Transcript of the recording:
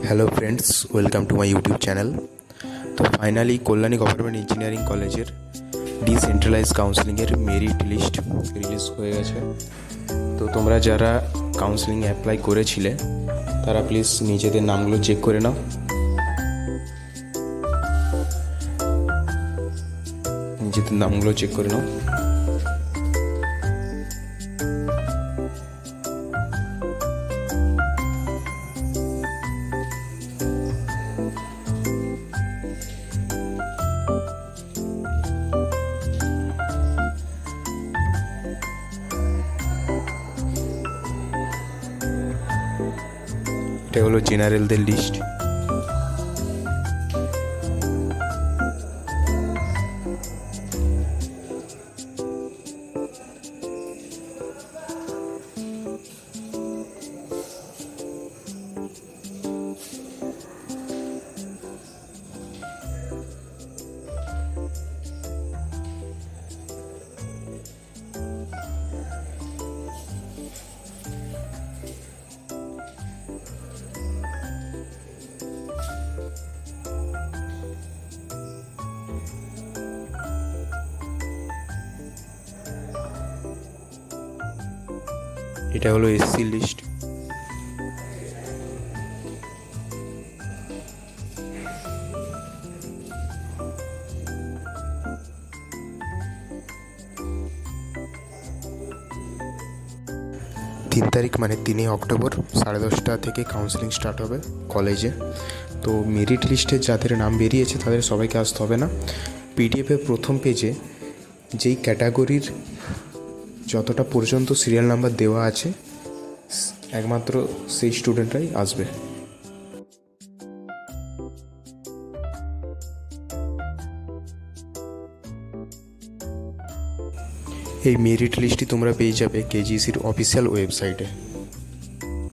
Hello friends, welcome to my YouTube channel. তো finally Kalyani government engineering কলেজের decentralise কাউন্সেলিংয়ের merit list release হয়ে গেছে। তো তোমরা যারা কাউন্সেলিংয়ে অ্যাপ্লাই করেছিলে তারা প্লিজ নিজেদের নামগুলো চেক করে নাও। নিজেদের নামগুলো চেক করে নাও। এটা হলো জেনারেলদের লিস্ট। এটা হলো এসসি লিস্ট। তিন তারিখ মানে 3 অক্টোবর 10:30 থেকে কাউন্সেলিং স্টার্ট হবে কলেজে। তো মেরিট লিস্টে যাদের নাম বেরিয়েছে তাদের সবাইকে আসতে হবে না। পিডিএফের প্রথম পেজে যেই ক্যাটাগরির যতটা পর্যন্ত সিরিয়াল নাম্বার দেওয়া আছে একমাত্র সেই স্টুডেন্টরাই আসবে। এই মেরিট লিস্টটি তোমরা পেয়ে যাবে কেজিসির অফিসিয়াল ওয়েবসাইটে।